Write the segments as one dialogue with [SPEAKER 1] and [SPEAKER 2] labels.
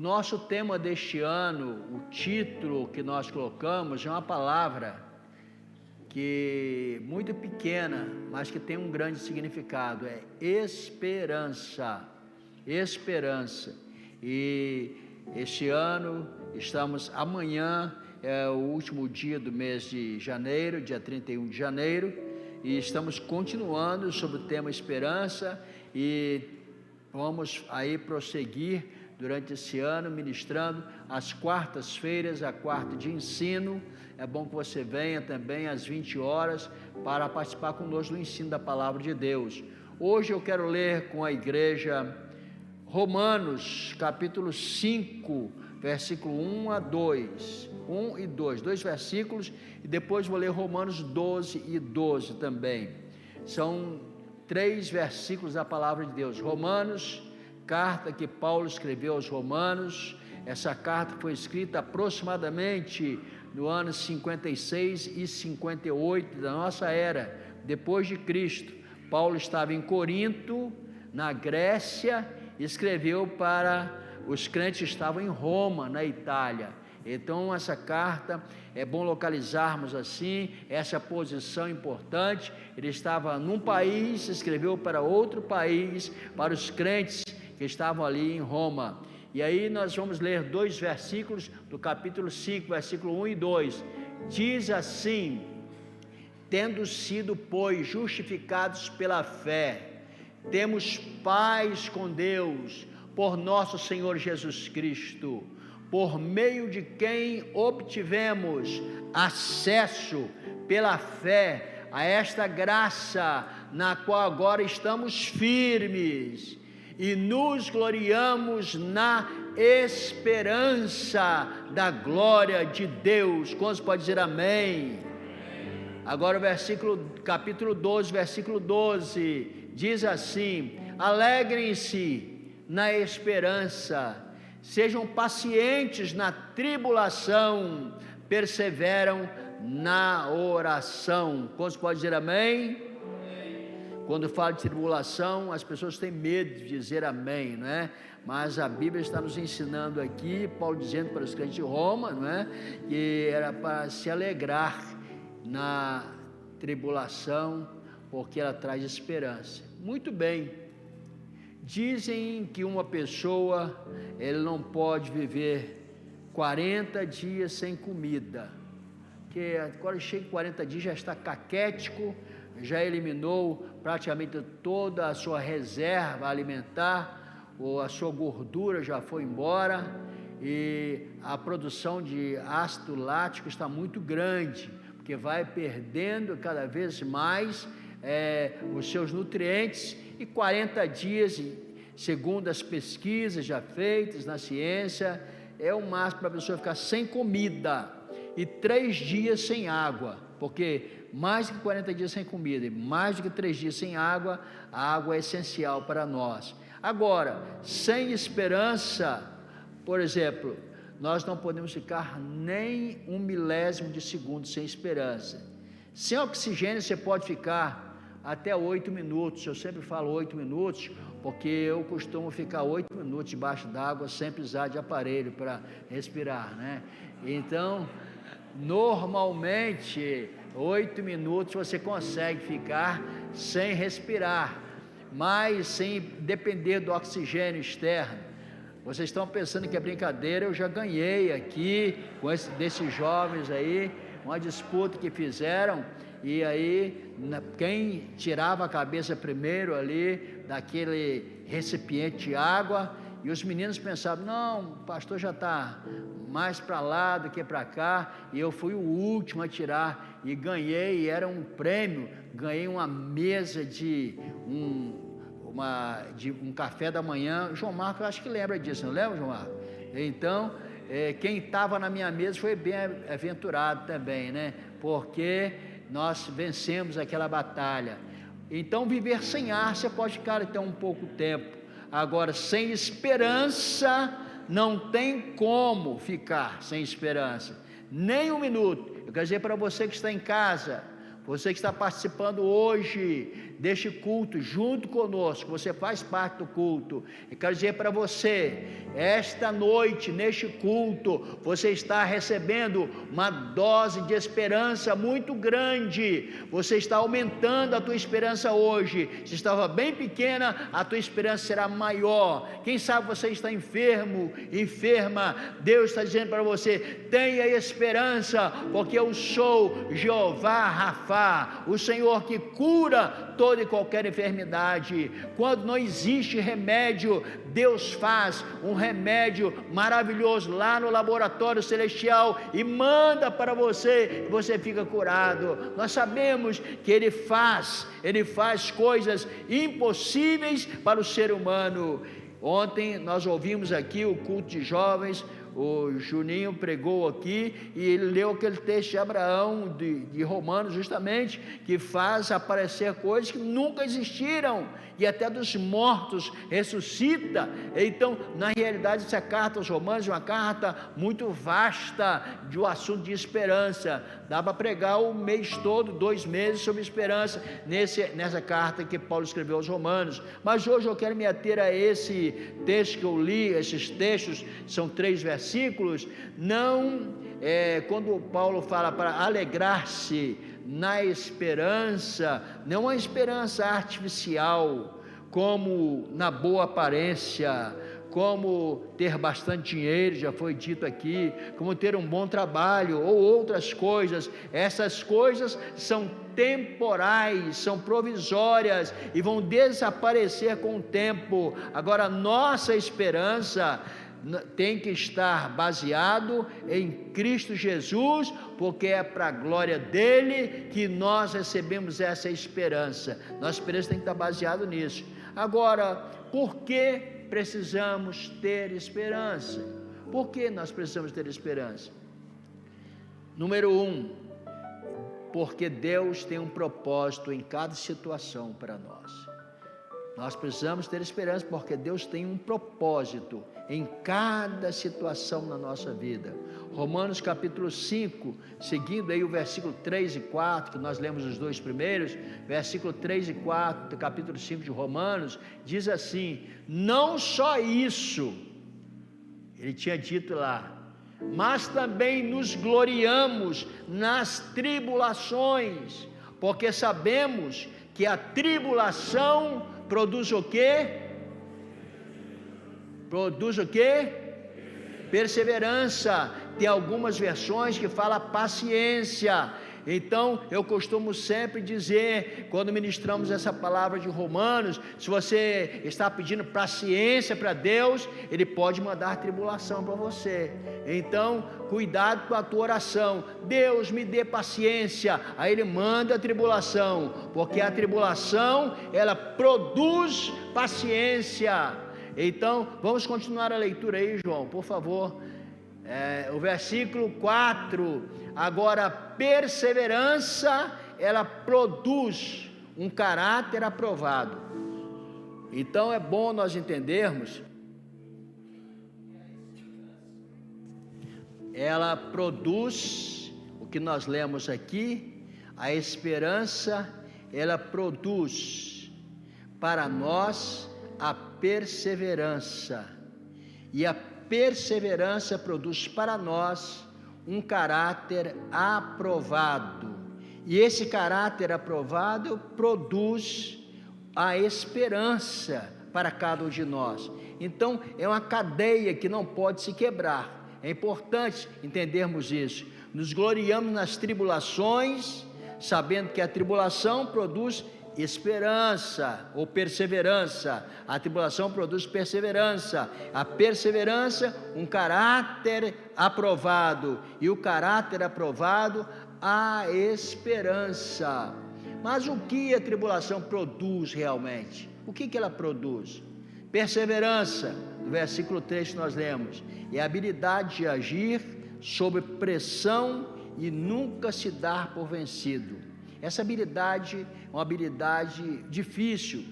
[SPEAKER 1] nosso tema deste ano, o título que nós colocamos é uma palavra que muito pequena, mas que tem um grande significado, é esperança. Esperança. E este ano amanhã é o último dia do mês de janeiro, dia 31 de janeiro, e estamos continuando sobre o tema esperança, e vamos aí prosseguir durante esse ano, ministrando às quartas-feiras, a quarta de ensino. É bom que você venha também às 20 horas para participar conosco do ensino da Palavra de Deus. Hoje eu quero ler com a igreja Romanos, capítulo 5, versículo 1 a 2, 1 e 2, dois versículos, e depois vou ler Romanos 12 e 12 também. São 3 versículos da Palavra de Deus. Romanos, carta que Paulo escreveu aos Romanos. Essa carta foi escrita aproximadamente no ano 56 e 58 da nossa era, depois de Cristo. Paulo estava em Corinto, na Grécia, e escreveu para os crentes que estavam em Roma, na Itália. Então essa carta, é bom localizarmos assim, essa posição importante. Ele estava num país, escreveu para outro país, para os crentes que estavam ali em Roma. E aí nós vamos ler 2 versículos do capítulo 5, versículo 1 e 2. Diz assim: tendo sido, pois, justificados pela fé, temos paz com Deus, por nosso Senhor Jesus Cristo, por meio de quem obtivemos acesso pela fé a esta graça, na qual agora estamos firmes, e nos gloriamos na esperança da glória de Deus. Quantos pode dizer amém? Agora o capítulo 12, versículo 12, diz assim: alegrem-se na esperança, sejam pacientes na tribulação, perseveram na oração. Quantos pode dizer amém? Quando fala de tribulação, as pessoas têm medo de dizer amém, não é? Mas a Bíblia está nos ensinando aqui, Paulo dizendo para os crentes de Roma, não é? Que era para se alegrar na tribulação, porque ela traz esperança. Muito bem. Dizem que uma pessoa, ele não pode viver 40 dias sem comida, que quando chega em 40 dias já está caquético, já eliminou praticamente toda a sua reserva alimentar, ou a sua gordura já foi embora, e a produção de ácido lático está muito grande, porque vai perdendo cada vez mais os seus nutrientes, e 40 dias, segundo as pesquisas já feitas na ciência, é o máximo para a pessoa ficar sem comida, e 3 dias sem água, porque mais do que 40 dias sem comida e mais do que 3 dias sem água, a água é essencial para nós. Agora, sem esperança, por exemplo, nós não podemos ficar nem 1 milésimo de segundo sem esperança. Sem oxigênio você pode ficar até 8 minutos, eu sempre falo 8 minutos, porque eu costumo ficar 8 minutos debaixo d'água sem precisar de aparelho para respirar, né? Então, normalmente 8 minutos você consegue ficar sem respirar, mas sem depender do oxigênio externo. Vocês estão pensando que é brincadeira? Eu já ganhei aqui com desses jovens aí uma disputa que fizeram, e aí quem tirava a cabeça primeiro ali daquele recipiente de água, e os meninos pensavam: não, o pastor já está mais para lá do que para cá, e eu fui o último a tirar, e ganhei, e era um prêmio, ganhei uma mesa de um café da manhã. João Marco, eu acho que lembra disso, não lembra, João Marco? Então, quem estava na minha mesa foi bem aventurado também, né? Porque nós vencemos aquela batalha. Então, viver sem ar, você pode ficar até um pouco tempo. Agora, sem esperança, não tem como ficar sem esperança, nem 1 minuto. Eu quero dizer para você que está em casa, você que está participando hoje deste culto, junto conosco, você faz parte do culto, eu quero dizer para você, esta noite, neste culto, você está recebendo uma dose de esperança muito grande, você está aumentando a tua esperança hoje, se estava bem pequena, a tua esperança será maior. Quem sabe você está enfermo, enferma, Deus está dizendo para você, tenha esperança, porque eu sou Jeová Rafá, o Senhor que cura toda e qualquer enfermidade. Quando não existe remédio, Deus faz um remédio maravilhoso lá no laboratório celestial e manda para você, e você fica curado. Nós sabemos que Ele faz coisas impossíveis para o ser humano. Ontem nós ouvimos aqui o culto de jovens, o Juninho pregou aqui e ele leu aquele texto de Abraão, de Romanos, justamente, que faz aparecer coisas que nunca existiram, e até dos mortos ressuscita. Então, na realidade, essa carta aos Romanos é uma carta muito vasta, de um assunto de esperança. Dá para pregar o mês todo, 2 meses, sobre esperança, nessa carta que Paulo escreveu aos Romanos. Mas hoje eu quero me ater a esse texto que eu li. Esses textos são 3 versículos. Quando Paulo fala para alegrar-se na esperança, não uma esperança artificial, como na boa aparência, como ter bastante dinheiro, já foi dito aqui, como ter um bom trabalho ou outras coisas. Essas coisas são temporais, são provisórias e vão desaparecer com o tempo. Agora, nossa esperança tem que estar baseado em Cristo Jesus, porque é para a glória dele que nós recebemos essa esperança. Nossa esperança tem que estar baseada nisso. Agora, por que precisamos ter esperança? Por que nós precisamos ter esperança? Número 1, porque Deus tem um propósito em cada situação para nós. Nós precisamos ter esperança porque Deus tem um propósito em cada situação na nossa vida. Romanos capítulo 5, seguindo aí o versículo 3 e 4, que nós lemos os 2 primeiros, versículo 3 e 4 do capítulo 5 de Romanos, diz assim: não só isso, ele tinha dito lá, mas também nos gloriamos nas tribulações, porque sabemos que a tribulação produz o quê? Produz o quê? Perseverança. Tem algumas versões que fala paciência. Então, eu costumo sempre dizer, quando ministramos essa palavra de Romanos, se você está pedindo paciência para Deus, Ele pode mandar tribulação para você. Então, cuidado com a tua oração. Deus, me dê paciência. Aí Ele manda a tribulação, porque a tribulação, ela produz paciência. Então, vamos continuar a leitura aí, João, por favor. O versículo 4, agora perseverança, ela produz um caráter aprovado. Então é bom nós entendermos, ela produz, o que nós lemos aqui, a esperança, ela produz para nós a perseverança, e a perseverança produz para nós um caráter aprovado, e esse caráter aprovado produz a esperança para cada um de nós. Então é uma cadeia que não pode se quebrar. É importante entendermos isso. Nos gloriamos nas tribulações, sabendo que a tribulação produz esperança ou perseverança. A tribulação produz perseverança, a perseverança um caráter aprovado, e o caráter aprovado a esperança. Mas o que a tribulação produz realmente? O que ela produz? Perseverança, no versículo 3 que nós lemos, é a habilidade de agir sob pressão e nunca se dar por vencido. Essa habilidade é uma habilidade difícil,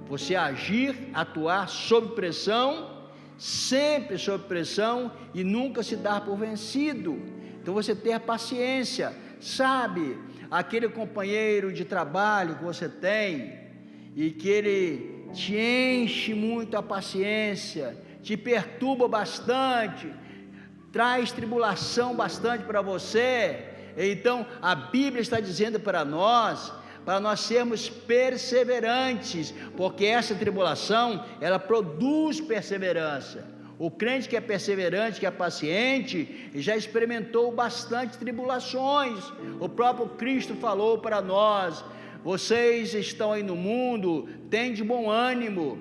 [SPEAKER 1] você agir, atuar sob pressão, sempre sob pressão, e nunca se dar por vencido. Então você ter paciência, sabe, aquele companheiro de trabalho que você tem, e que ele te enche muito a paciência, te perturba bastante, traz tribulação bastante para você. Então a Bíblia está dizendo para nós sermos perseverantes, porque essa tribulação, ela produz perseverança. O crente que é perseverante, que é paciente, já experimentou bastante tribulações. O próprio Cristo falou para nós: vocês estão aí no mundo, tem de bom ânimo,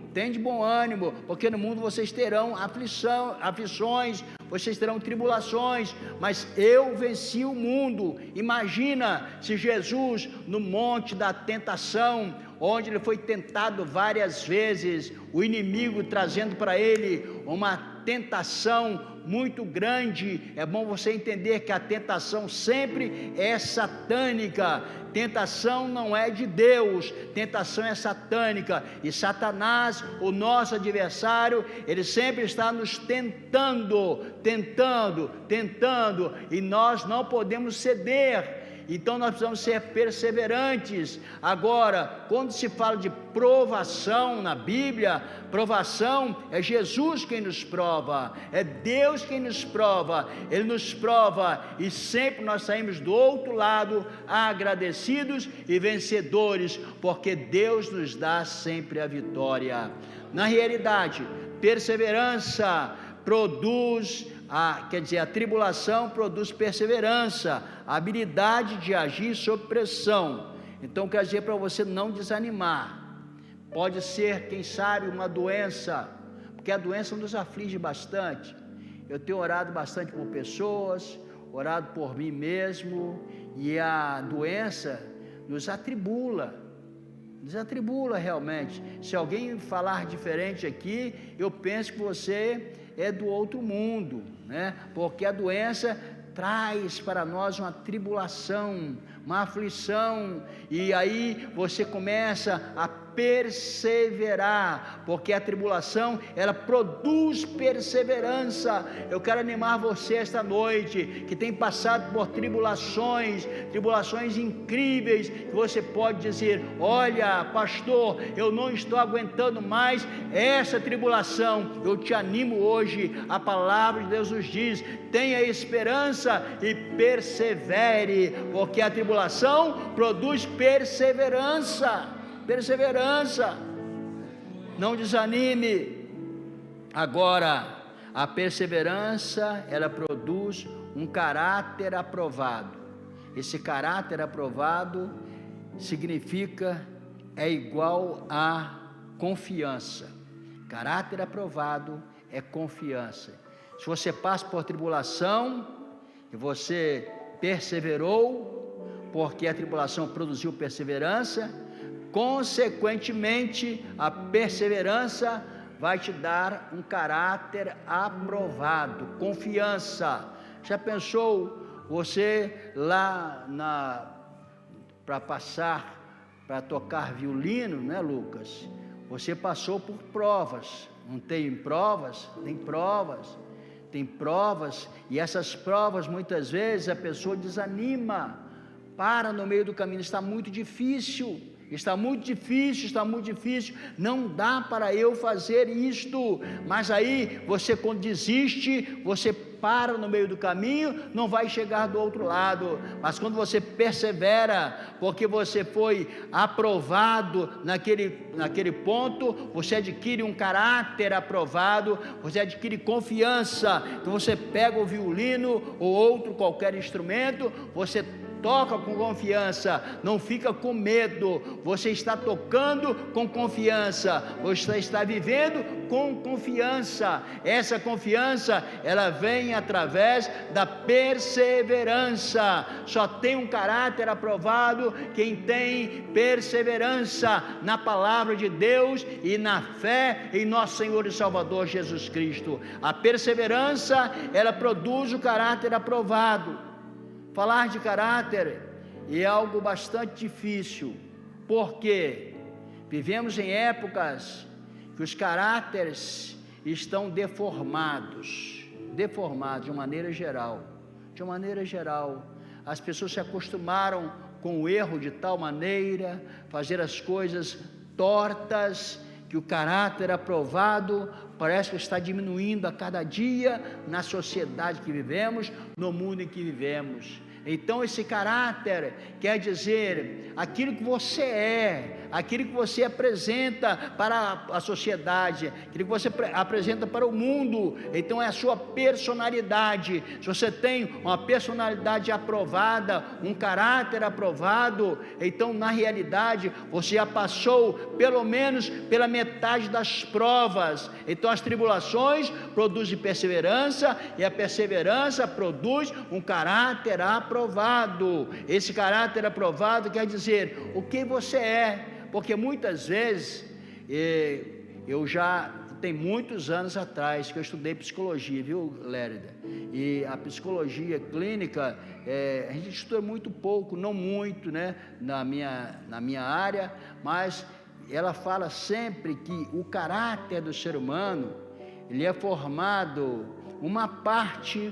[SPEAKER 1] porque no mundo vocês terão aflições, vocês terão tribulações, mas eu venci o mundo. Imagina se Jesus, no monte da tentação, onde ele foi tentado várias vezes, o inimigo trazendo para ele uma tentação muito grande. É bom você entender que a tentação sempre é satânica. Tentação não é de Deus, tentação é satânica. E Satanás, o nosso adversário, ele sempre está nos tentando, e nós não podemos ceder. Então nós precisamos ser perseverantes. Agora, quando se fala de provação na Bíblia, provação é Jesus quem nos prova, é Deus quem nos prova. Ele nos prova e sempre nós saímos do outro lado agradecidos e vencedores, porque Deus nos dá sempre a vitória. Na realidade, perseverança produz a tribulação produz perseverança, a habilidade de agir sob pressão. Então quer dizer para você não desanimar. Pode ser, quem sabe, uma doença, porque a doença nos aflige bastante. Eu tenho orado bastante por pessoas, orado por mim mesmo, e a doença nos atribula realmente. Se alguém falar diferente aqui, eu penso que você é do outro mundo, né? Porque a doença traz para nós uma tribulação, uma aflição, e aí você começa a perseverar, porque a tribulação, ela produz perseverança. Eu quero animar você esta noite, que tem passado por tribulações incríveis, que você pode dizer: olha, pastor, eu não estou aguentando mais essa tribulação. Eu te animo hoje, a palavra de Deus nos diz: tenha esperança e persevere, porque a tribulação produz perseverança. Não desanime. Agora, a perseverança, ela produz um caráter aprovado. Esse caráter aprovado significa, é igual a confiança. Caráter aprovado é confiança. Se você passa por tribulação e você perseverou, porque a tribulação produziu perseverança, consequentemente a perseverança vai te dar um caráter aprovado, confiança. Já pensou você lá para tocar violino, né, Lucas? Você passou por provas, não tem provas? Tem provas, e essas provas muitas vezes a pessoa desanima, para no meio do caminho. Está muito difícil, não dá para eu fazer isto. Mas aí você, quando desiste, você para no meio do caminho, não vai chegar do outro lado. Mas quando você persevera, porque você foi aprovado naquele ponto, você adquire um caráter aprovado, você adquire confiança. Então você pega o violino ou outro qualquer instrumento, você toca com confiança, não fica com medo, você está tocando com confiança, você está vivendo com confiança. Essa confiança, ela vem através da perseverança. Só tem um caráter aprovado quem tem perseverança na palavra de Deus e na fé em nosso Senhor e Salvador Jesus Cristo. A perseverança, ela produz o caráter aprovado. Falar de caráter é algo bastante difícil, porque vivemos em épocas que os caráteres estão deformados de uma maneira geral. As pessoas se acostumaram com o erro de tal maneira, fazer as coisas tortas, que o caráter aprovado parece que está diminuindo a cada dia na sociedade que vivemos, no mundo em que vivemos. Então esse caráter quer dizer aquilo que você é, aquilo que você apresenta para a sociedade, aquilo que você apresenta para o mundo. Então é a sua personalidade. Se você tem uma personalidade aprovada, um caráter aprovado, então na realidade você já passou pelo menos pela metade das provas. Então as tribulações produzem perseverança, e a perseverança produz um caráter aprovado. Esse caráter aprovado quer dizer o que você é, porque muitas vezes, tem muitos anos atrás que eu estudei psicologia, viu, Lérida? E a psicologia clínica, a gente estuda muito pouco, não muito, né, na minha área, mas ela fala sempre que o caráter do ser humano, ele é formado, uma parte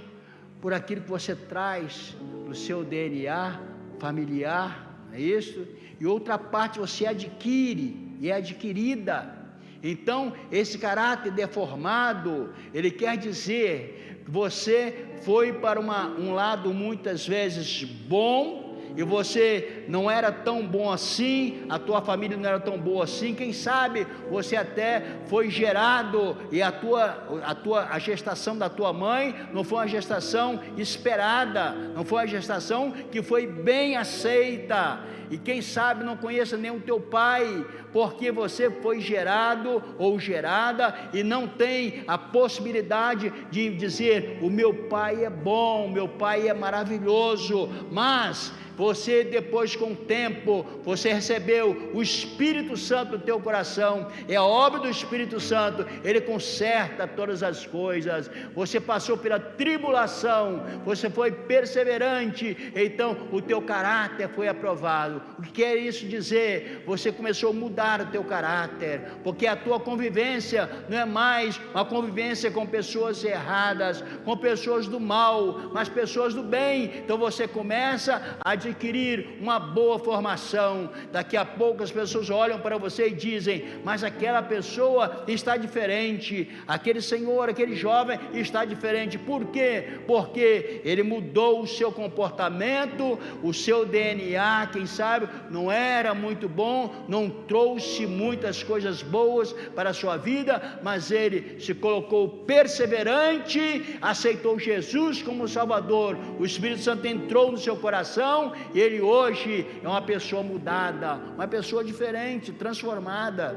[SPEAKER 1] por aquilo que você traz do seu DNA familiar, não é isso? E outra parte você adquire, e é adquirida. Então, esse caráter deformado, ele quer dizer que você foi para um lado muitas vezes bom, e você não era tão bom assim, a tua família não era tão boa assim, quem sabe você até foi gerado, e a gestação da tua mãe não foi uma gestação esperada, não foi uma gestação que foi bem aceita, e quem sabe não conheça nem o teu pai, porque você foi gerado ou gerada, e não tem a possibilidade de dizer, o meu pai é bom, meu pai é maravilhoso, mas você depois, com o tempo, você recebeu o Espírito Santo no teu coração, é a obra do Espírito Santo, ele conserta todas as coisas. Você passou pela tribulação, você foi perseverante, então o teu caráter foi aprovado. O que quer isso dizer? Você começou a mudar o teu caráter, porque a tua convivência não é mais uma convivência com pessoas erradas, com pessoas do mal, mas pessoas do bem. Então você começa a adquirir uma boa formação. Daqui a pouco as pessoas olham para você e dizem, mas aquela pessoa está diferente, aquele senhor, aquele jovem está diferente. Por quê? Porque ele mudou o seu comportamento, o seu DNA, quem sabe, não era muito bom, não trouxe muitas coisas boas para a sua vida, mas ele se colocou perseverante, aceitou Jesus como Salvador, o Espírito Santo entrou no seu coração, e ele hoje é uma pessoa mudada, uma pessoa diferente, transformada.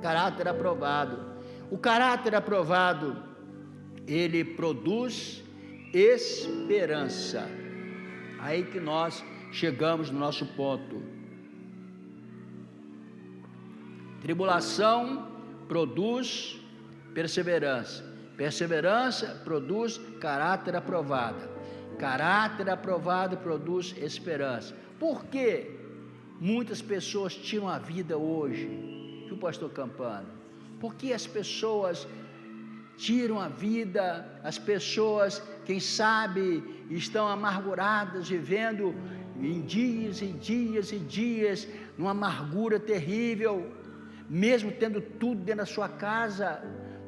[SPEAKER 1] Caráter aprovado. O caráter aprovado, ele produz esperança. Aí que nós chegamos no nosso ponto. Tribulação produz perseverança, perseverança produz caráter aprovado. Caráter aprovado produz esperança. Por que muitas pessoas tiram a vida hoje, viu, pastor Campano? Por que as pessoas tiram a vida? As pessoas, quem sabe, estão amarguradas, vivendo em dias e dias e dias, numa amargura terrível, mesmo tendo tudo dentro da sua casa,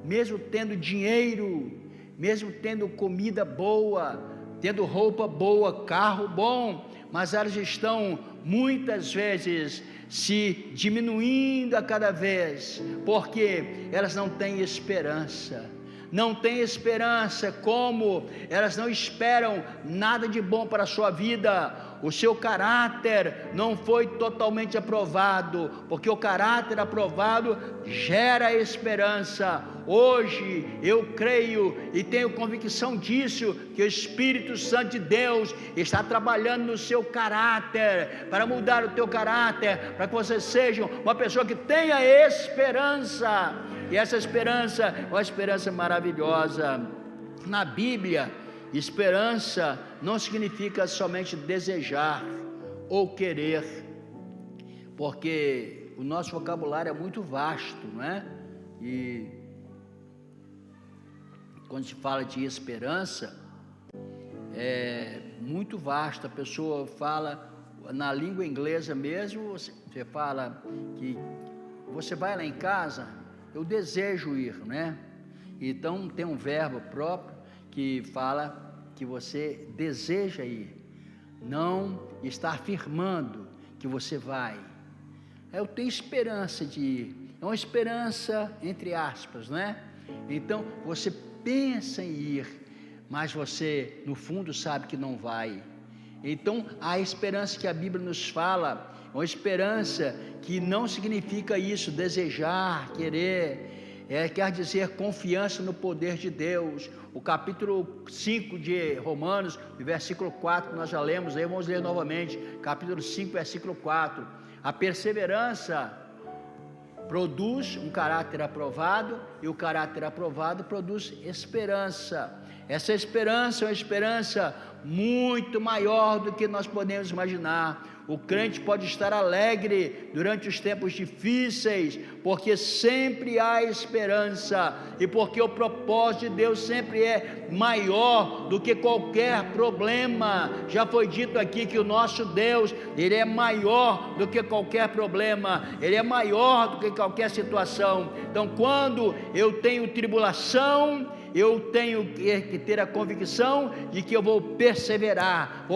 [SPEAKER 1] mesmo tendo dinheiro, mesmo tendo comida boa, tendo roupa boa, carro bom, mas elas estão muitas vezes se diminuindo a cada vez, porque elas não têm esperança. Não têm esperança, como elas não esperam nada de bom para a sua vida. O seu caráter não foi totalmente aprovado, porque o caráter aprovado gera esperança. Hoje eu creio e tenho convicção disso, que o Espírito Santo de Deus está trabalhando no seu caráter, para mudar o teu caráter, para que você seja uma pessoa que tenha esperança. E essa esperança é uma esperança maravilhosa. Na Bíblia, esperança não significa somente desejar ou querer, porque o nosso vocabulário é muito vasto, não é? E quando se fala de esperança, é muito vasto. A pessoa fala na língua inglesa mesmo, você fala que você vai lá em casa, eu desejo ir, né? Então tem um verbo próprio que fala que você deseja ir, não está afirmando que você vai. Eu tenho esperança de ir, é uma esperança entre aspas, né? Então você pensa em ir, mas você no fundo sabe que não vai. Então a esperança que a Bíblia nos fala é uma esperança que não significa isso, desejar, querer, quer dizer confiança no poder de Deus. O capítulo 5 de Romanos, versículo 4, nós já lemos aí, vamos ler novamente, capítulo 5, versículo 4, a perseverança produz um caráter aprovado, e o caráter aprovado produz esperança. Essa esperança é uma esperança muito maior do que nós podemos imaginar. O crente pode estar alegre durante os tempos difíceis, porque sempre há esperança, e porque o propósito de Deus sempre é maior do que qualquer problema. Já foi dito aqui que o nosso Deus, Ele é maior do que qualquer problema, Ele é maior do que qualquer situação. Então quando eu tenho tribulação, eu tenho que ter a convicção de que eu vou perseverar,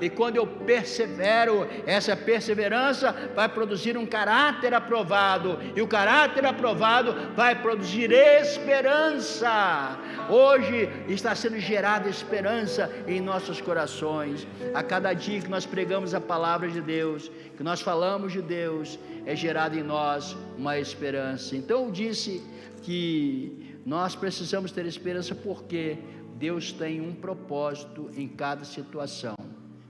[SPEAKER 1] e quando eu persevero, essa perseverança vai produzir um caráter aprovado, e o caráter aprovado vai produzir esperança. Hoje está sendo gerada esperança em nossos corações, a cada dia que nós pregamos a palavra de Deus, que nós falamos de Deus, é gerada em nós uma esperança. Então eu disse que nós precisamos ter esperança, porque Deus tem um propósito em cada situação.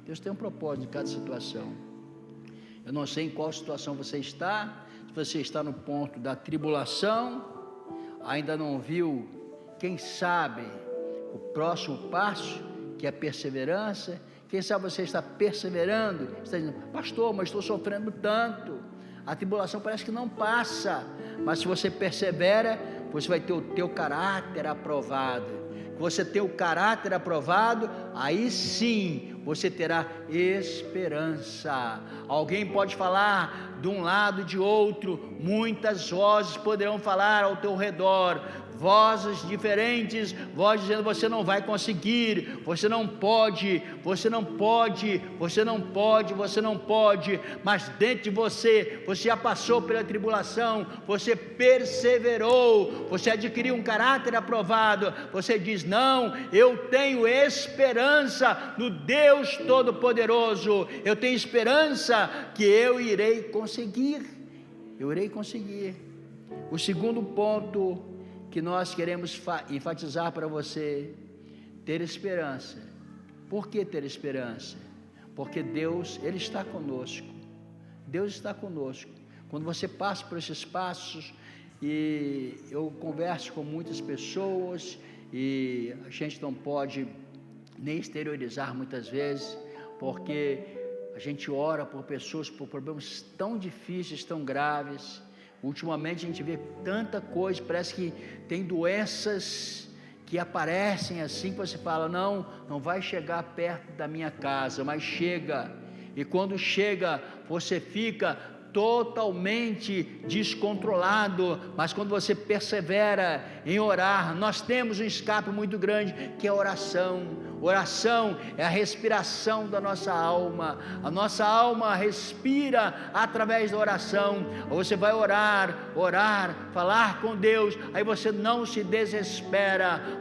[SPEAKER 1] Deus tem um propósito em cada situação. Eu não sei em qual situação você está, se você está no ponto da tribulação, ainda não viu, quem sabe, o próximo passo, que é a perseverança. Quem sabe você está perseverando, está dizendo: pastor, mas estou sofrendo tanto, a tribulação parece que não passa. Mas se você persevera, você vai ter o teu caráter aprovado. Você ter o caráter aprovado, aí sim você terá esperança. Alguém pode falar de um lado e de outro, muitas vozes poderão falar ao teu redor, vozes diferentes, vozes dizendo: você não vai conseguir, você não pode, você não pode, você não pode, você não pode. Mas dentro de você, você já passou pela tribulação, você perseverou, você adquiriu um caráter aprovado, você diz: não, eu tenho esperança no Deus Todo-Poderoso, eu tenho esperança que eu irei conseguir, O segundo ponto que nós queremos enfatizar para você: ter esperança. Por que ter esperança? Porque Deus, Ele está conosco. Deus está conosco. Quando você passa por esses passos, e eu converso com muitas pessoas, e a gente não pode nem exteriorizar muitas vezes, porque a gente ora por pessoas por problemas tão difíceis, tão graves. Ultimamente a gente vê tanta coisa, parece que tem doenças que aparecem assim, que você fala: não vai chegar perto da minha casa, mas chega, e quando chega, você fica totalmente descontrolado. Mas quando você persevera em orar, nós temos um escape muito grande, que é a oração. Oração é a respiração da nossa alma. A nossa alma respira através da oração. Você vai orar, falar com Deus, aí você não se desespera,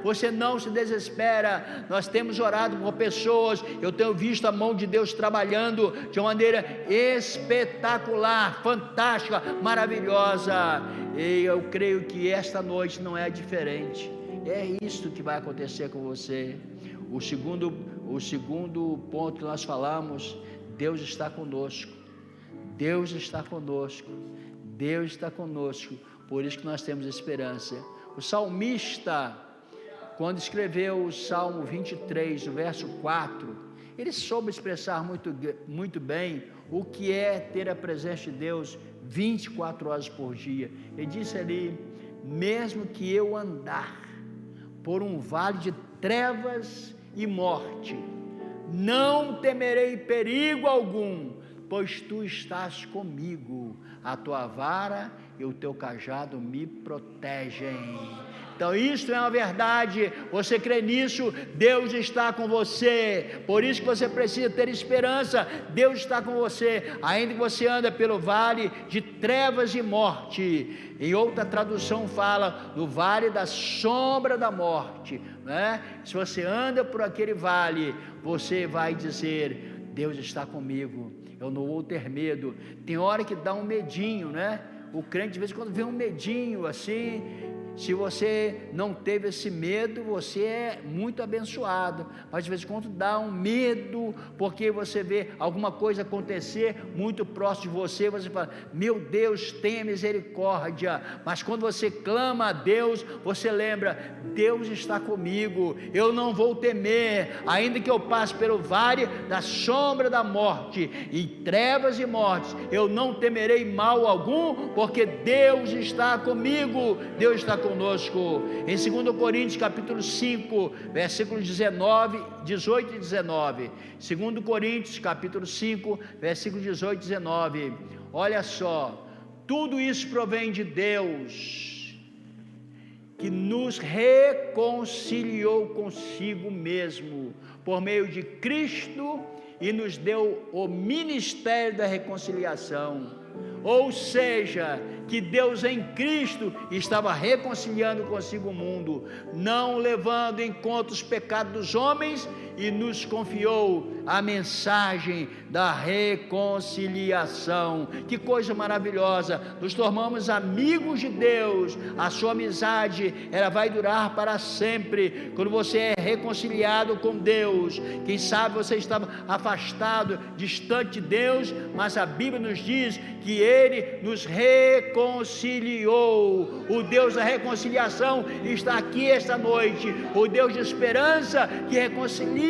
[SPEAKER 1] Nós temos orado por pessoas, eu tenho visto a mão de Deus trabalhando de uma maneira espetacular, fantástica, maravilhosa, e eu creio que esta noite não é diferente. É isso que vai acontecer com você. O segundo ponto que nós falamos: Deus está conosco, por isso que nós temos esperança. O salmista, quando escreveu o Salmo 23, o verso 4, ele soube expressar muito bem o que é ter a presença de Deus 24 horas por dia. Ele disse ali: mesmo que eu andar por um vale de trevas e morte, não temerei perigo algum, pois tu estás comigo, a tua vara e o teu cajado me protegem. Então isso é uma verdade, você crê nisso, Deus está com você, por isso que você precisa ter esperança, Deus está com você, ainda que você anda pelo vale de trevas e morte, em outra tradução fala, no vale da sombra da morte, né? Se você anda por aquele vale, você vai dizer, Deus está comigo, eu não vou ter medo. Tem hora que dá um medinho, né? O crente de vez em quando vê um medinho assim. Se você não teve esse medo, você é muito abençoado, mas de vez em quando dá um medo, porque você vê alguma coisa acontecer muito próximo de você, você fala, meu Deus, tenha misericórdia, mas quando você clama a Deus, você lembra, Deus está comigo, eu não vou temer, ainda que eu passe pelo vale da sombra da morte, em trevas e mortes, eu não temerei mal algum, porque Deus está comigo, Deus está conosco. Em 2 Coríntios capítulo 5, versículos 18 e 19, 2 Coríntios capítulo 5, versículos 18 e 19, olha só, tudo isso provém de Deus, que nos reconciliou consigo mesmo, por meio de Cristo, e nos deu o ministério da reconciliação, ou seja, que Deus em Cristo estava reconciliando consigo o mundo, não levando em conta os pecados dos homens, e nos confiou a mensagem da reconciliação. Que coisa maravilhosa, nos tornamos amigos de Deus, a sua amizade, ela vai durar para sempre, quando você é reconciliado com Deus. Quem sabe você estava afastado, distante de Deus, mas a Bíblia nos diz que Ele nos reconciliou. O Deus da reconciliação está aqui esta noite, o Deus de esperança que reconcilia.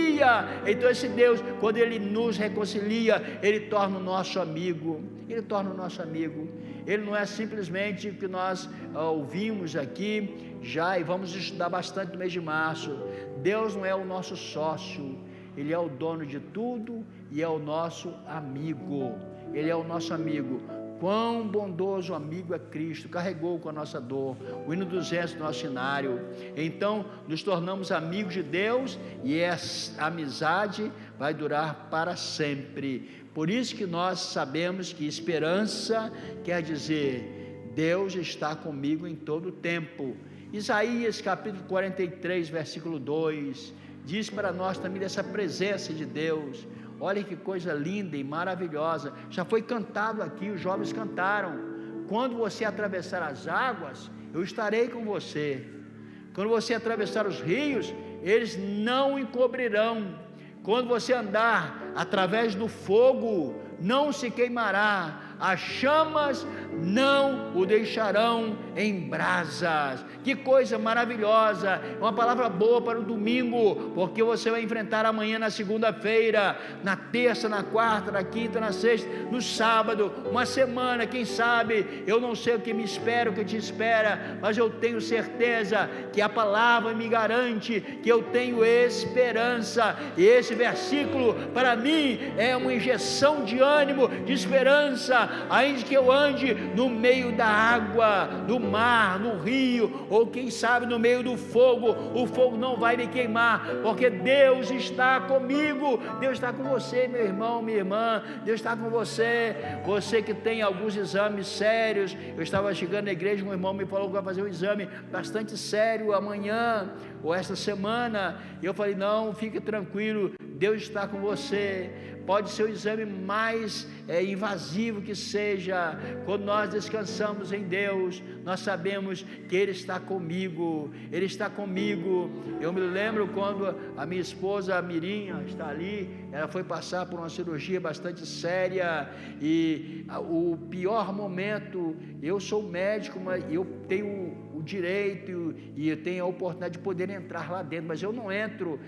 [SPEAKER 1] Então esse Deus, quando Ele nos reconcilia, Ele torna o nosso amigo, Ele torna o nosso amigo. Ele não é simplesmente o que nós ouvimos aqui já, e vamos estudar bastante no mês de março. Deus não é o nosso sócio, Ele é o dono de tudo e é o nosso amigo. Ele é o nosso amigo. Quão bondoso amigo é Cristo, carregou com a nossa dor, o hino 200 do nosso cenário. Então nos tornamos amigos de Deus, e essa amizade vai durar para sempre. Por isso que nós sabemos que esperança quer dizer, Deus está comigo em todo o tempo. Isaías capítulo 43, versículo 2, diz para nós também dessa presença de Deus. Olha que coisa linda e maravilhosa, já foi cantado aqui, os jovens cantaram, quando você atravessar as águas, eu estarei com você, quando você atravessar os rios, eles não o encobrirão, quando você andar através do fogo, não se queimará, as chamas não o deixarão em brasas. Que coisa maravilhosa, uma palavra boa para o domingo, porque você vai enfrentar amanhã na segunda-feira, na terça, na quarta, na quinta, na sexta, no sábado, uma semana, quem sabe, eu não sei o que me espera, o que te espera, mas eu tenho certeza que a palavra me garante que eu tenho esperança, e esse versículo para mim é uma injeção de ânimo, de esperança, ainda que eu ande no meio da água, no mar, no rio, ou quem sabe no meio do fogo, o fogo não vai me queimar, porque Deus está comigo. Deus está com você, meu irmão, minha irmã, Deus está com você. Você que tem alguns exames sérios, eu estava chegando na igreja, um irmão me falou que vai fazer um exame bastante sério amanhã, ou esta semana, e eu falei, não, fique tranquilo, Deus está com você. Pode ser o exame mais invasivo que seja, quando nós descansamos em Deus, nós sabemos que Ele está comigo, Ele está comigo. Eu me lembro quando a minha esposa, a Mirinha, está ali, ela foi passar por uma cirurgia bastante séria, e o pior momento, eu sou médico, mas eu tenho o direito e eu tenho a oportunidade de poder entrar lá dentro, mas eu não entro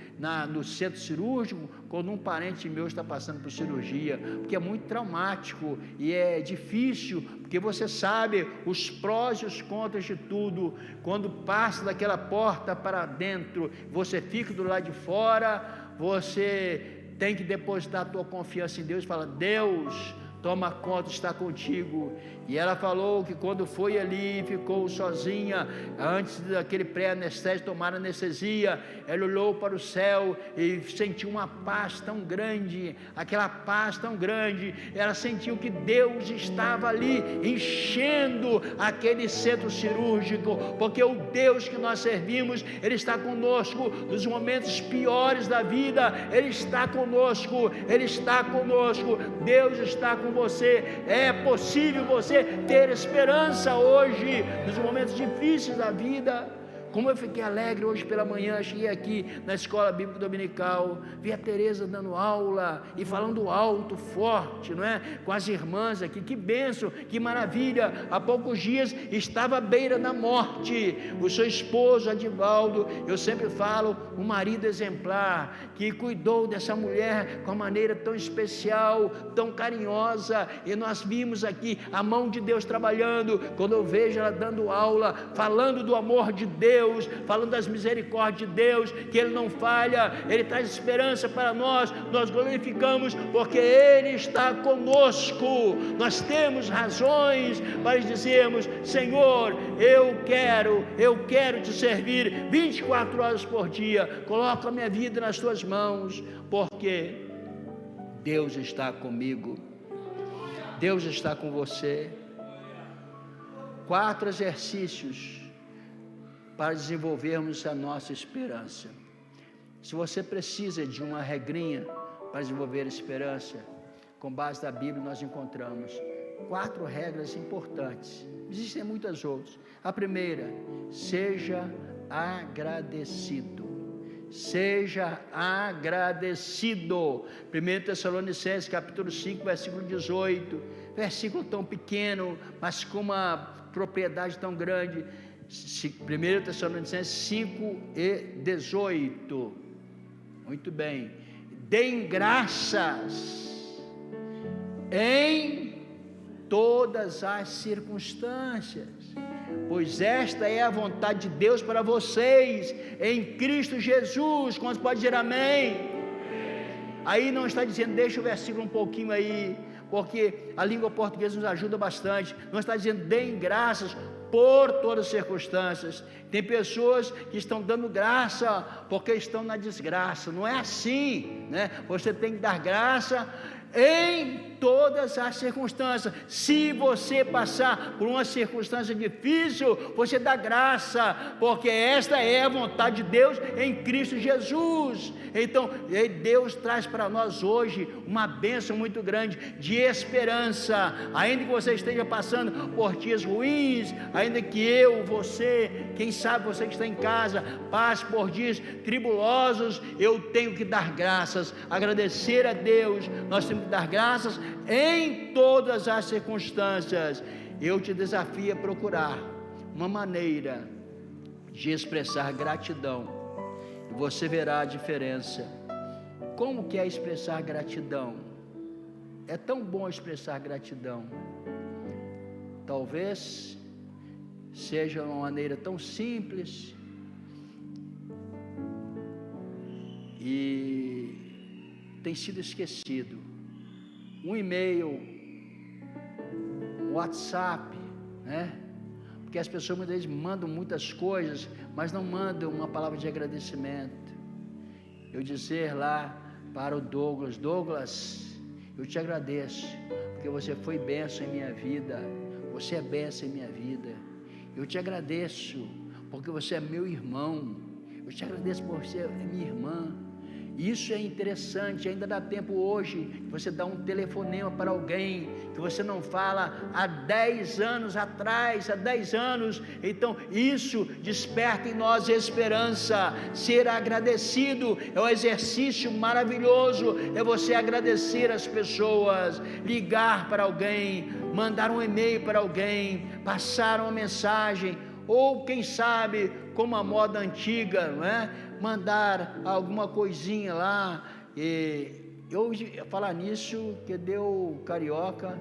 [SPEAKER 1] no centro cirúrgico quando um parente meu está passando por cirurgia, porque é muito traumático e é difícil, porque você sabe os prós e os contras de tudo. Quando passa daquela porta para dentro, você fica do lado de fora, você tem que depositar a tua confiança em Deus e falar: Deus, toma conta, está contigo. E ela falou que quando foi ali, ficou sozinha, antes daquele pré-anestésico tomar anestesia, ela olhou para o céu e sentiu uma paz tão grande, aquela paz tão grande, ela sentiu que Deus estava ali, enchendo aquele centro cirúrgico, porque o Deus que nós servimos, Ele está conosco nos momentos piores da vida, Ele está conosco, Ele está conosco, Deus está com você. É possível você ter esperança hoje, nos momentos difíceis da vida. Como eu fiquei alegre hoje pela manhã, cheguei aqui na escola bíblica dominical, vi a Tereza dando aula e falando alto, forte, não é? Com as irmãs aqui, que bênção, que maravilha. Há poucos dias estava à beira da morte, o seu esposo Adivaldo, eu sempre falo, um marido exemplar, que cuidou dessa mulher com uma maneira tão especial, tão carinhosa, e nós vimos aqui a mão de Deus trabalhando, quando eu vejo ela dando aula, falando do amor de Deus, falando das misericórdias de Deus, que Ele não falha, Ele traz esperança para nós, nós glorificamos, porque Ele está conosco. Nós temos razões para dizermos: Senhor, eu quero te servir 24 horas por dia, coloco a minha vida nas tuas mãos, porque Deus está comigo, Deus está com você. 4 exercícios para desenvolvermos a nossa esperança. Se você precisa de uma regrinha para desenvolver a esperança, com base na Bíblia nós encontramos 4 regras importantes. Existem muitas outras. A primeira: seja agradecido. Seja agradecido. 1 Tessalonicenses capítulo 5, versículo 18, versículo tão pequeno, mas com uma propriedade tão grande. 1 Tessalonicenses 5 e 18, muito bem. Deem graças em todas as circunstâncias, pois esta é a vontade de Deus para vocês, em Cristo Jesus. Quantos podem dizer amém? Aí não está dizendo, deixa o versículo um pouquinho aí, porque a língua portuguesa nos ajuda bastante. Não está dizendo, deem graças por todas as circunstâncias. Tem pessoas que estão dando graça porque estão na desgraça. Não é assim, né? Você tem que dar graça em todas as circunstâncias. Se você passar por uma circunstância difícil, você dá graça, porque esta é a vontade de Deus em Cristo Jesus. Então Deus traz para nós hoje uma bênção muito grande de esperança. Ainda que você esteja passando por dias ruins, ainda que você, quem sabe você que está em casa, passe por dias tribulosos, eu tenho que dar graças, agradecer a Deus. Nós temos que dar graças em todas as circunstâncias. Eu te desafio a procurar uma maneira de expressar gratidão, e você verá a diferença. Como que é expressar gratidão? É tão bom expressar gratidão. Talvez seja uma maneira tão simples e tem sido esquecido. Um e-mail, um WhatsApp, né? Porque as pessoas muitas vezes mandam muitas coisas, mas não mandam uma palavra de agradecimento. Eu dizer lá para o Douglas, eu te agradeço, porque você foi bênção em minha vida, você é bênção em minha vida. Eu te agradeço, porque você é meu irmão. Eu te agradeço por você é minha irmã. Isso é interessante, ainda dá tempo hoje, que você dá um telefonema para alguém, que você não fala há 10 anos atrás, há 10 anos, então isso desperta em nós esperança. Ser agradecido é um exercício maravilhoso, é você agradecer as pessoas, ligar para alguém, mandar um e-mail para alguém, passar uma mensagem, ou quem sabe, como a moda antiga, não é? Mandar alguma coisinha lá. E eu falar nisso, que deu carioca,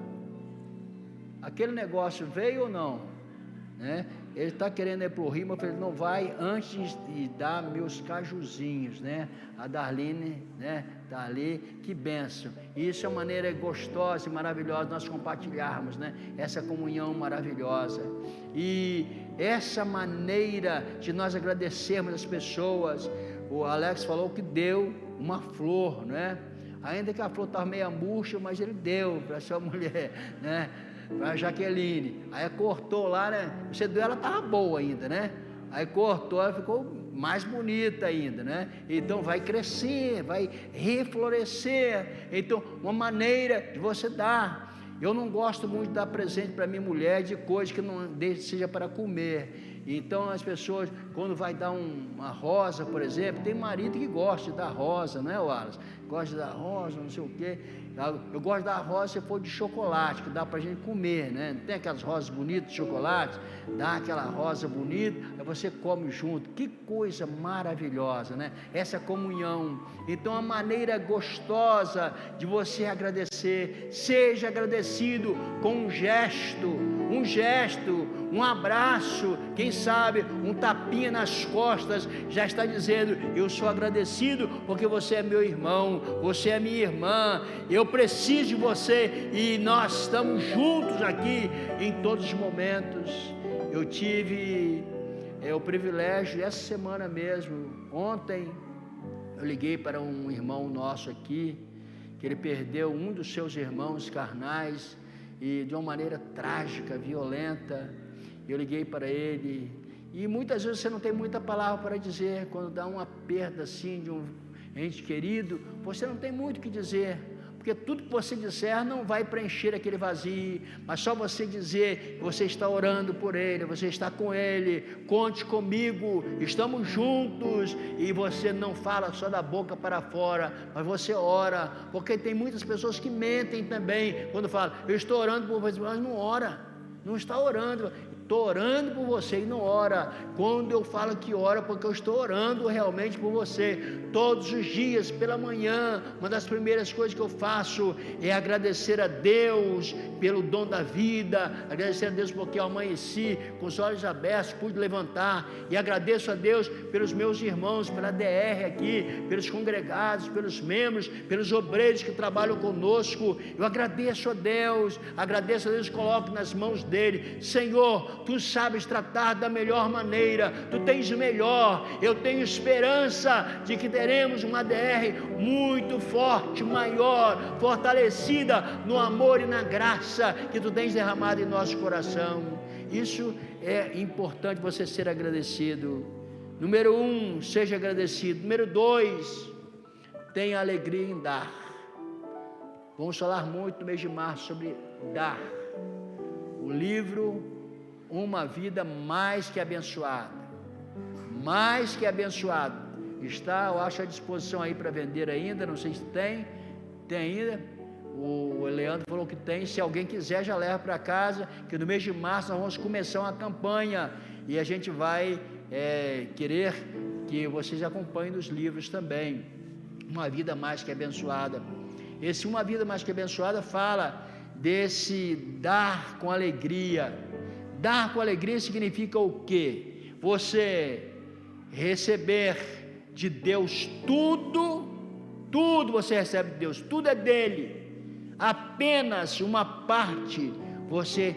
[SPEAKER 1] aquele negócio veio ou não? né? Ele está querendo ir para o Rio, mas eu falei, não vai antes de dar meus cajuzinhos, né? A Darlene, né? Está ali, que bênção. Isso é uma maneira gostosa e maravilhosa de nós compartilharmos, né? Essa comunhão maravilhosa. E essa maneira de nós agradecermos as pessoas, o Alex falou que deu uma flor, né? Ainda que a flor estava meio murcha, mas ele deu para a sua mulher, né? Para a Jaqueline. Aí cortou lá, né? Você deu, ela estava boa ainda, né? Aí cortou, ela ficou mais bonita ainda, né? Então vai crescer, vai reflorescer. Então, uma maneira de você dar. Eu não gosto muito de dar presente para minha mulher de coisa que não seja para comer. Então as pessoas, quando vai dar uma rosa, por exemplo, tem marido que gosta de dar rosa, não é, Wallace? Gosta de dar rosa, não sei o quê. Eu gosto de dar rosa se for de chocolate, que dá para a gente comer, né? Não tem aquelas rosas bonitas de chocolate? Dá aquela rosa bonita, aí você come junto. Que coisa maravilhosa, né? Essa comunhão. Então a maneira gostosa de você agradecer, seja agradecido com um gesto, um abraço, quem sabe um tapinha nas costas, já está dizendo, eu sou agradecido porque você é meu irmão, você é minha irmã, eu preciso de você e nós estamos juntos aqui em todos os momentos. Eu tive o privilégio, essa semana mesmo, ontem, eu liguei para um irmão nosso aqui, que ele perdeu um dos seus irmãos carnais, e de uma maneira trágica, violenta. Eu liguei para ele, e muitas vezes você não tem muita palavra para dizer, quando dá uma perda assim de um ente querido, você não tem muito o que dizer, porque tudo que você disser não vai preencher aquele vazio, mas só você dizer que você está orando por ele, você está com ele, conte comigo, estamos juntos, e você não fala só da boca para fora, mas você ora, porque tem muitas pessoas que mentem também, quando falam, eu estou orando por você, mas não ora, não está orando. Estou orando por você e não ora. Quando eu falo que ora, porque eu estou orando realmente por você. Todos os dias, pela manhã, uma das primeiras coisas que eu faço é agradecer a Deus pelo dom da vida, agradecer a Deus porque eu amanheci com os olhos abertos, pude levantar, e agradeço a Deus pelos meus irmãos, pela DR aqui, pelos congregados, pelos membros, pelos obreiros que trabalham conosco. Eu agradeço a Deus, coloco nas mãos dele. Senhor, tu sabes tratar da melhor maneira, tu tens o melhor. Eu tenho esperança de que teremos uma DR muito forte, maior, fortalecida no amor e na graça que tu tens derramado em nosso coração. Isso é importante, você ser agradecido. Número 1, seja agradecido. Número 2, tenha alegria em dar. Vamos falar muito no mês de março sobre dar. O livro Uma Vida Mais Que Abençoada, está, eu acho, à disposição aí para vender ainda, não sei se tem ainda, o Leandro falou que tem, se alguém quiser já leva para casa, que no mês de março nós vamos começar uma campanha, e a gente vai querer que vocês acompanhem os livros também, Uma Vida Mais Que Abençoada. Esse Uma Vida Mais Que Abençoada fala desse dar com alegria. Dar com alegria significa o quê? Você receber de Deus tudo você recebe de Deus, tudo é dele, apenas uma parte você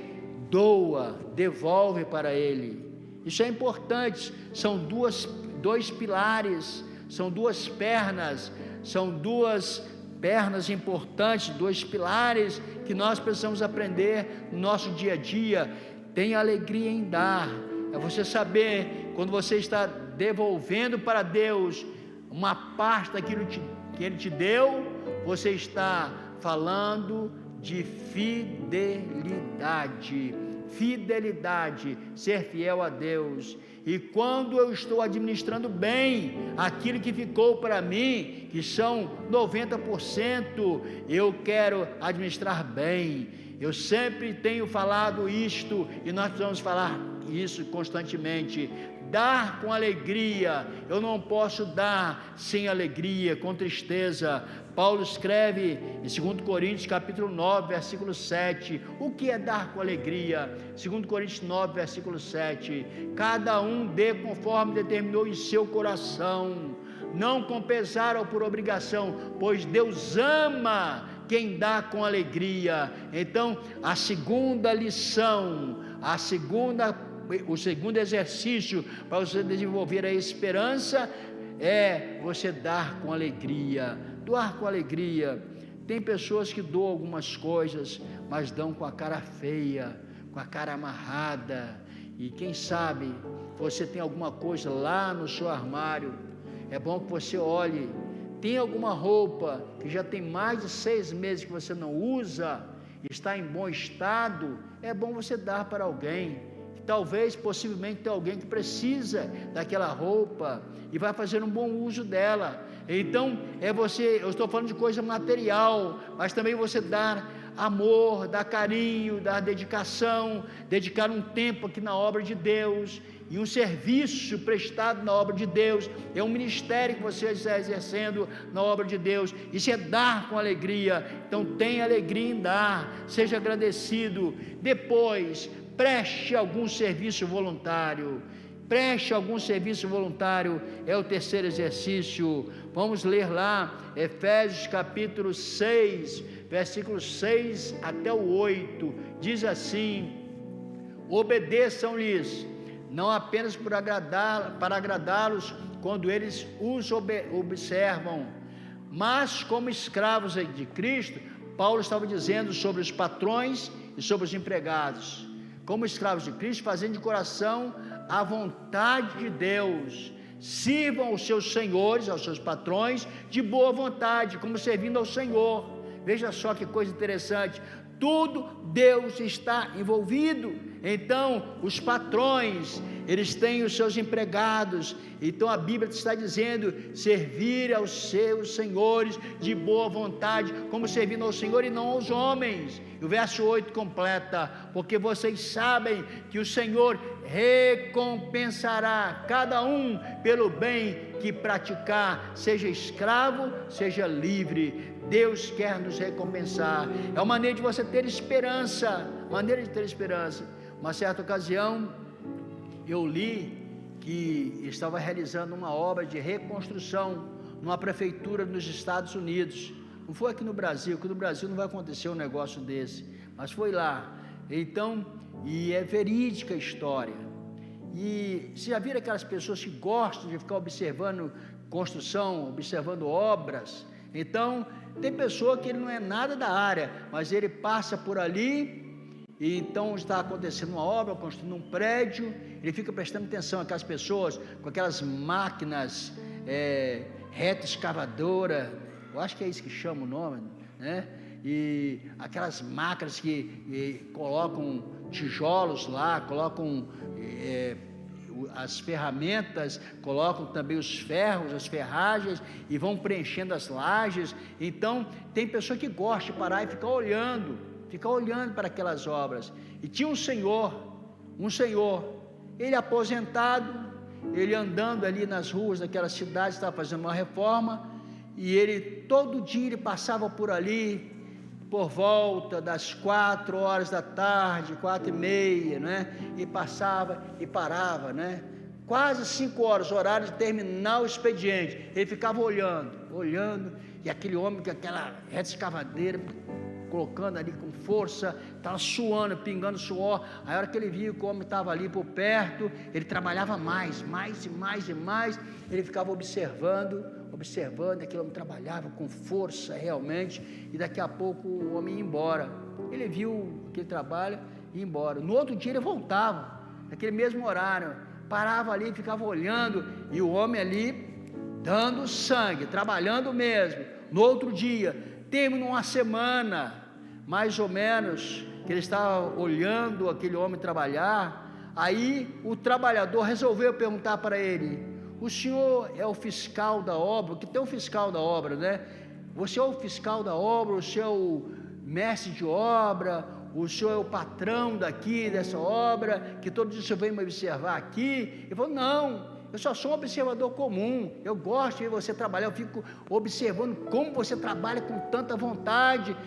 [SPEAKER 1] doa, devolve para ele. Isso é importante, são dois pilares, são duas pernas importantes, dois pilares que nós precisamos aprender no nosso dia a dia. Tem alegria em dar, é você saber, quando você está devolvendo para Deus uma parte daquilo que Ele te deu, você está falando de fidelidade, ser fiel a Deus. E quando eu estou administrando bem aquilo que ficou para mim, que são 90%, eu quero administrar bem. Eu sempre tenho falado isto, e nós precisamos falar isso constantemente. Dar com alegria, eu não posso dar sem alegria, com tristeza. Paulo escreve em 2 Coríntios capítulo 9, versículo 7, o que é dar com alegria? 2 Coríntios 9, versículo 7, cada um dê conforme determinou em seu coração, não com pesar ou por obrigação, pois Deus ama quem dá com alegria. Então, a segunda lição, o segundo exercício para você desenvolver a esperança é você dar com alegria. Doar com alegria. Tem pessoas que doam algumas coisas, mas dão com a cara feia, com a cara amarrada, e quem sabe você tem alguma coisa lá no seu armário, é bom que você olhe, tem alguma roupa que já tem mais de 6 meses que você não usa, está em bom estado, é bom você dar para alguém, talvez, possivelmente, tem alguém que precisa daquela roupa, e vai fazer um bom uso dela. Então, eu estou falando de coisa material, mas também você dar amor, dar carinho, dar dedicação, dedicar um tempo aqui na obra de Deus, e um serviço prestado na obra de Deus, é um ministério que você está exercendo na obra de Deus, isso é dar com alegria. Então tenha alegria em dar, seja agradecido. Depois, preste algum serviço voluntário, é o terceiro exercício. Vamos ler lá, Efésios capítulo 6, versículos 6 até o 8, diz assim: obedeçam-lhes, não apenas para agradá-los quando eles os observam, mas como escravos de Cristo. Paulo estava dizendo sobre os patrões e sobre os empregados, como escravos de Cristo, fazendo de coração a vontade de Deus, sirvam aos seus senhores, aos seus patrões, de boa vontade, como servindo ao Senhor. Veja só que coisa interessante, tudo Deus está envolvido. Então, os patrões, eles têm os seus empregados, então a Bíblia está dizendo, servir aos seus senhores de boa vontade, como servindo ao Senhor e não aos homens. E o verso 8 completa, porque vocês sabem que o Senhor recompensará cada um pelo bem que praticar, seja escravo, seja livre. Deus quer nos recompensar, é uma maneira de você ter esperança, Uma certa ocasião, eu li que estava realizando uma obra de reconstrução numa prefeitura nos Estados Unidos, não foi aqui no Brasil, que no Brasil não vai acontecer um negócio desse, mas foi lá. Então, e é verídica a história, e você já viram aquelas pessoas que gostam de ficar observando construção, observando obras? Então, tem pessoa que ele não é nada da área, mas ele passa por ali, e então está acontecendo uma obra, construindo um prédio, ele fica prestando atenção àquelas pessoas com aquelas máquinas reta escavadora, eu acho que é isso que chama o nome, né? E aquelas máquinas que colocam tijolos lá, colocam as ferramentas, colocam também os ferros, as ferragens, e vão preenchendo as lajes. Então tem pessoa que gosta de parar e ficar olhando para aquelas obras. E tinha um senhor, ele aposentado, ele andando ali nas ruas daquela cidade, estava fazendo uma reforma, e ele todo dia ele passava por ali, por volta das 4 horas da tarde, 4h30, né? E passava e parava, né? Quase 5 horas, horário de terminar o expediente, ele ficava olhando, e aquele homem com aquela reta escavadeira, colocando ali com força, estava suando, pingando suor. Aí a hora que ele viu que o homem estava ali por perto, ele trabalhava mais, ele ficava observando, aquele homem trabalhava com força realmente, e daqui a pouco o homem ia embora. Ele viu aquele trabalho e ia embora. No outro dia ele voltava, naquele mesmo horário, parava ali, ficava olhando, e o homem ali dando sangue, trabalhando mesmo. No outro dia, terminou uma semana, mais ou menos, que ele estava olhando aquele homem trabalhar. Aí o trabalhador resolveu perguntar para ele: o senhor é o fiscal da obra? Que tem um fiscal da obra, né? Você é o fiscal da obra, o senhor é o mestre de obra, o senhor é o patrão daqui, dessa obra, que todo dia o senhor vem me observar aqui? Ele falou: não, eu só sou um observador comum, eu gosto de você trabalhar, eu fico observando como você trabalha com tanta vontade.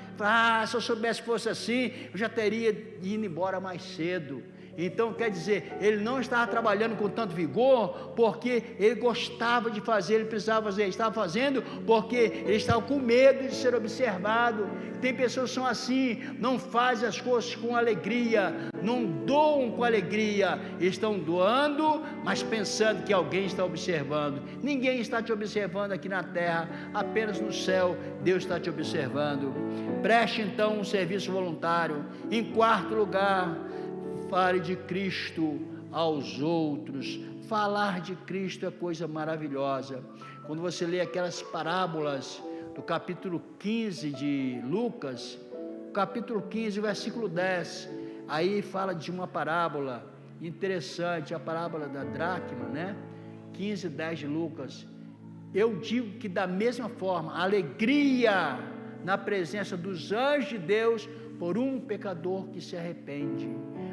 [SPEAKER 1] Se eu soubesse que fosse assim, eu já teria ido embora mais cedo. Então, quer dizer, ele não estava trabalhando com tanto vigor, porque ele gostava de fazer, ele precisava fazer, ele estava fazendo porque ele estava com medo de ser observado. Tem pessoas que são assim, não fazem as coisas com alegria, não doam com alegria, estão doando, mas pensando que alguém está observando. Ninguém está te observando aqui na terra, apenas no céu Deus está te observando. Preste então um serviço voluntário. Em quarto lugar, fale de Cristo aos outros. Falar de Cristo é coisa maravilhosa. Quando você lê aquelas parábolas do capítulo 15 de Lucas, capítulo 15, versículo 10, aí fala de uma parábola interessante, a parábola da dracma, 15, 10 de Lucas. Eu digo que da mesma forma, alegria na presença dos anjos de Deus por um pecador que se arrepende.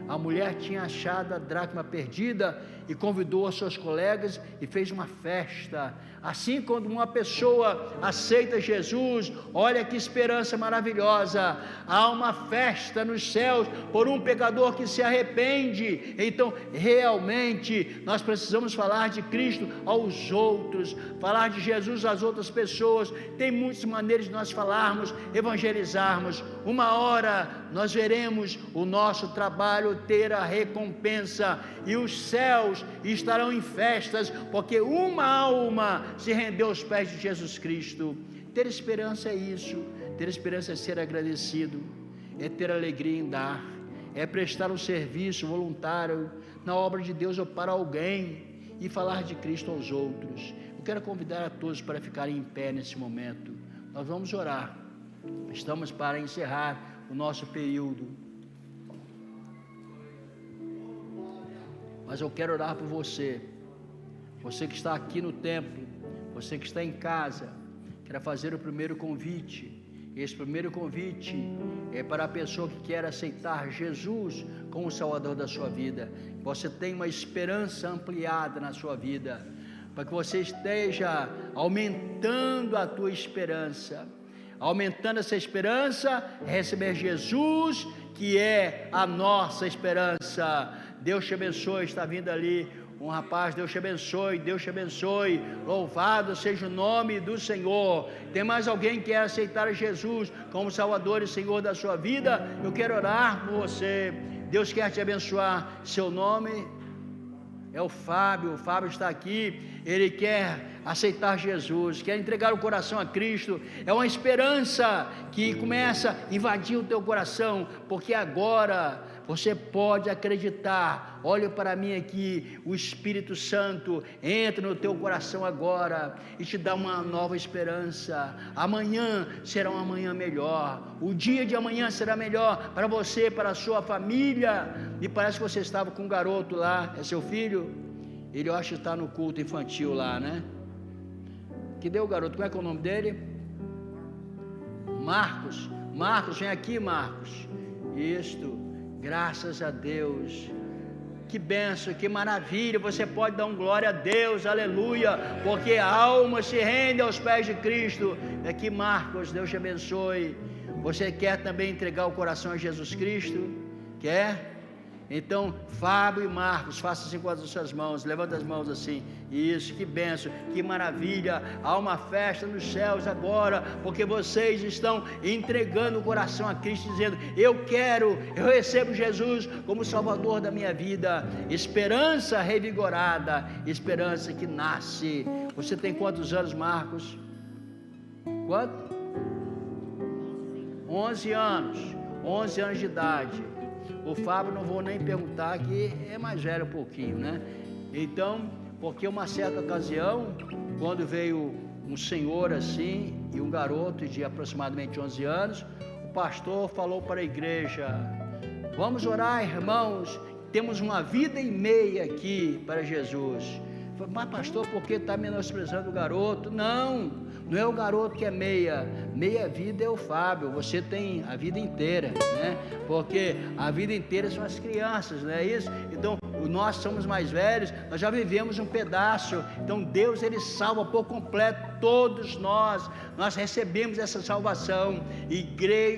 [SPEAKER 1] A mulher tinha achado a dracma perdida e convidou os seus colegas e fez uma festa. Assim, quando uma pessoa aceita Jesus, olha que esperança maravilhosa, há uma festa nos céus por um pecador que se arrepende. Então, realmente, nós precisamos falar de Cristo aos outros, falar de Jesus às outras pessoas. Tem muitas maneiras de nós falarmos, evangelizarmos. Uma hora nós veremos o nosso trabalho ter a recompensa e os céus estarão em festas, porque uma alma se rendeu aos pés de Jesus Cristo. Ter esperança é isso, ter esperança é ser agradecido, é ter alegria em dar, é prestar um serviço voluntário na obra de Deus ou para alguém e falar de Cristo aos outros. Eu quero convidar a todos para ficarem em pé nesse momento. Nós vamos orar, estamos para encerrar o nosso período, mas eu quero orar por você, você que está aqui no templo, você que está em casa. Quero fazer o primeiro convite. Esse primeiro convite é para a pessoa que quer aceitar Jesus como o Salvador da sua vida. Você tem uma esperança ampliada na sua vida, para que você esteja aumentando a tua esperança. Aumentando essa esperança, receber Jesus, que é a nossa esperança. Deus te abençoe. Está vindo ali um rapaz. Deus te abençoe, Deus te abençoe. Louvado seja o nome do Senhor. Tem mais alguém que quer aceitar Jesus como Salvador e Senhor da sua vida? Eu quero orar por você. Deus quer te abençoar. Seu nome é o Fábio está aqui, ele quer aceitar Jesus, quer entregar o coração a Cristo. É uma esperança que começa a invadir o teu coração, porque agora você pode acreditar. Olha para mim aqui, o Espírito Santo entra no teu coração agora e te dá uma nova esperança. Amanhã será uma manhã melhor, o dia de amanhã será melhor para você, para a sua família. E parece que você estava com um garoto lá, é seu filho? Ele, eu acho que está no culto infantil lá, Que deu o garoto, como é que é o nome dele? Marcos, vem aqui, Marcos. Isto. Graças a Deus, que bênção, que maravilha. Você pode dar um glória a Deus, aleluia, porque a alma se rende aos pés de Cristo. Aqui, Marcos, Deus te abençoe. Você quer também entregar o coração a Jesus Cristo? Quer? Então, Fábio e Marcos, faça assim com as suas mãos, levanta as mãos assim. Isso, que bênção, que maravilha. Há uma festa nos céus agora, porque vocês estão entregando o coração a Cristo, dizendo: eu recebo Jesus como Salvador da minha vida. Esperança revigorada, esperança que nasce. Você tem quantos anos, Marcos? Quanto? 11 anos, 11 anos de idade. O Fábio, não vou nem perguntar, que é mais velho um pouquinho, Então, porque uma certa ocasião, quando veio um senhor assim, e um garoto de aproximadamente 11 anos, o pastor falou para a igreja: vamos orar, irmãos, temos uma vida e meia aqui para Jesus. Mas pastor, por que está menosprezando o garoto? Não é o garoto que é meia vida, é o Fábio. Você tem a vida inteira, Porque a vida inteira são as crianças, não é isso? Então nós somos mais velhos, nós já vivemos um pedaço. Então Deus, Ele salva por completo todos nós recebemos essa salvação, e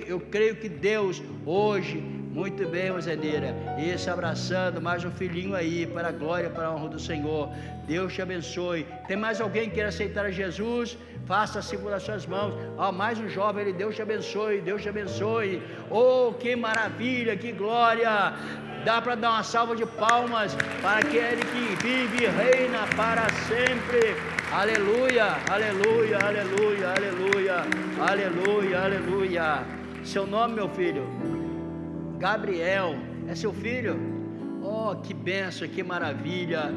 [SPEAKER 1] eu creio que Deus hoje, muito bem, Roseneira, isso, abraçando mais um filhinho aí, para a glória, para a honra do Senhor. Deus te abençoe. Tem mais alguém que queira aceitar a Jesus? Faça, segura as suas mãos. Mais um jovem, ele, Deus te abençoe, Deus te abençoe. Oh, que maravilha, que glória! Dá para dar uma salva de palmas para aquele que vive e reina para sempre. Aleluia, aleluia, aleluia, aleluia, aleluia, aleluia. Seu nome, meu filho? Gabriel. É seu filho? Oh, que bênção, que maravilha.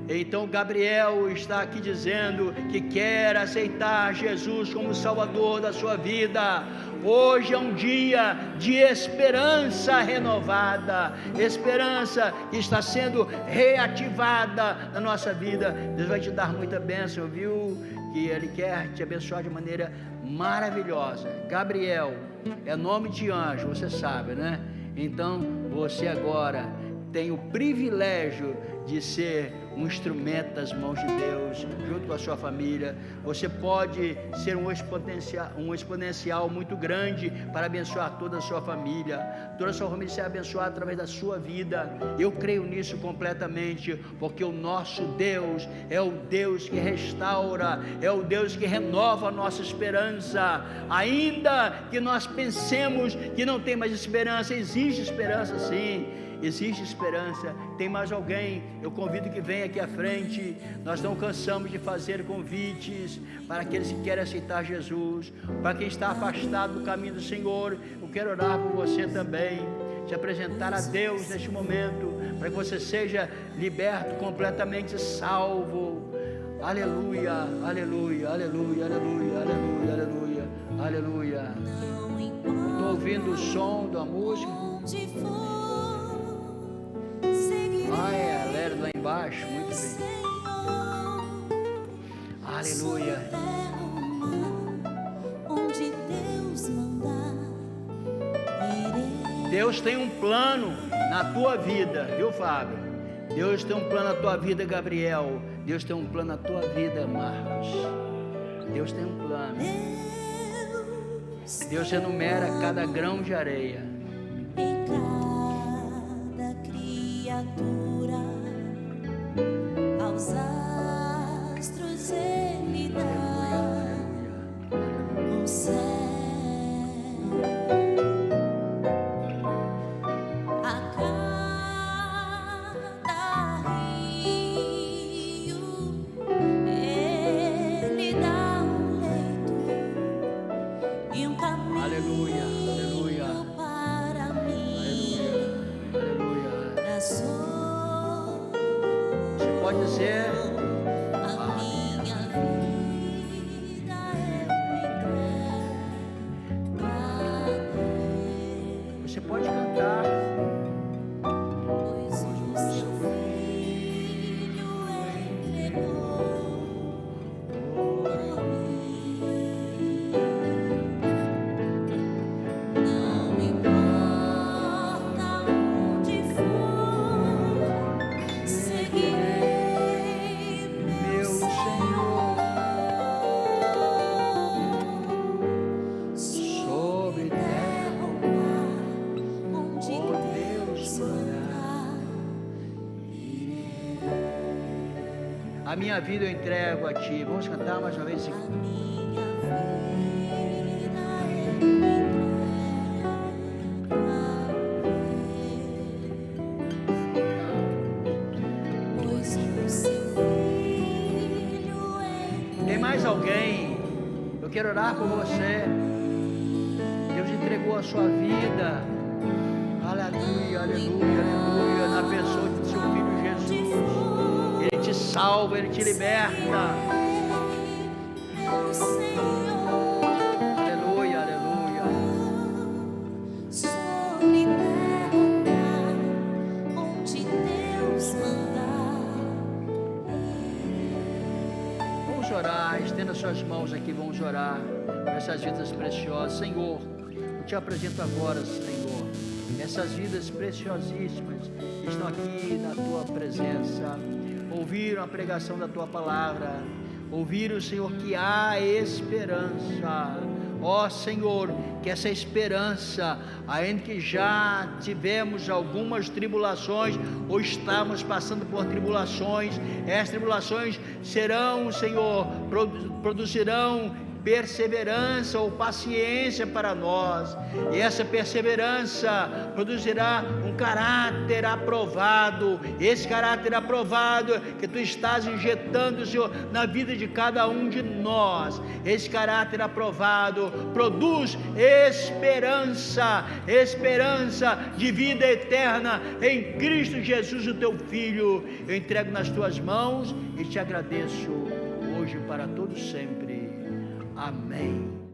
[SPEAKER 1] Então Gabriel está aqui dizendo que quer aceitar Jesus como Salvador da sua vida. Hoje é um dia de esperança renovada, esperança que está sendo reativada na nossa vida. Deus vai te dar muita bênção, viu? Que Ele quer te abençoar de maneira maravilhosa. Gabriel é nome de anjo, você sabe, né? Então você agora tem o privilégio de ser um instrumento das mãos de Deus, junto com a sua família. Você pode ser um exponencial muito grande para abençoar toda a sua família. Toda a sua família será abençoada através da sua vida. Eu creio nisso completamente, porque o nosso Deus é o Deus que restaura, é o Deus que renova a nossa esperança. Ainda que nós pensemos que não tem mais esperança, existe esperança sim. Existe esperança. Tem mais alguém? Eu convido que venha aqui à frente. Nós não cansamos de fazer convites para aqueles que querem aceitar Jesus, para quem está afastado do caminho do Senhor. Eu quero orar por você também, te apresentar a Deus neste momento, para que você seja liberto, completamente salvo. Aleluia, aleluia, aleluia, aleluia, aleluia, aleluia, aleluia. Estou ouvindo o som da música. É, galera lá embaixo, muito bem. Aleluia. Deus tem um plano na tua vida, viu, Fábio? Deus tem um plano na tua vida, Gabriel. Deus tem um plano na tua vida, Marcos. Deus tem um plano. Deus enumera cada grão de areia.
[SPEAKER 2] Aos astros Ele dá o céu, a cada rio Ele dá um leito e um caminho. Aleluia, aleluia, para mim.
[SPEAKER 1] Aleluia, aleluia. Pode dizer,
[SPEAKER 2] a minha vida
[SPEAKER 1] você pode cantar.
[SPEAKER 2] Pois o seu filho entregou por mim. Não importa onde for, seguirei meu Senhor. Sobre terra ou mar, onde Deus mandar, irei.
[SPEAKER 1] A minha vida eu entrego a ti. Vamos cantar mais uma vez.
[SPEAKER 2] A minha vida eu entrego, pois o seu filho
[SPEAKER 1] Tem mais alguém? Eu quero orar por você. Deus entregou a sua vida. Aleluia, aleluia, aleluia. Na pessoa do seu filho Jesus. Ele te salva, ele te liberta.
[SPEAKER 2] meu Senhor.
[SPEAKER 1] Aleluia, aleluia.
[SPEAKER 2] Sobre terra ou mar, onde Deus mandar.
[SPEAKER 1] Vamos orar, estenda suas mãos aqui, vamos orar por essas vidas preciosas. Senhor, eu te apresento agora, Senhor, essas vidas preciosíssimas estão aqui na tua presença, ouviram a pregação da tua palavra, ouviram, Senhor, que há esperança. Ó Senhor, que essa esperança, ainda que já tivemos algumas tribulações, ou estamos passando por tribulações, essas tribulações serão, Senhor, produzirão perseverança ou paciência para nós, e essa perseverança produzirá um caráter aprovado. Esse caráter aprovado que tu estás injetando, Senhor, na vida de cada um de nós, esse caráter aprovado produz esperança, esperança de vida eterna em Cristo Jesus, o teu Filho. Eu entrego nas tuas mãos e te agradeço hoje para todos sempre. Amém.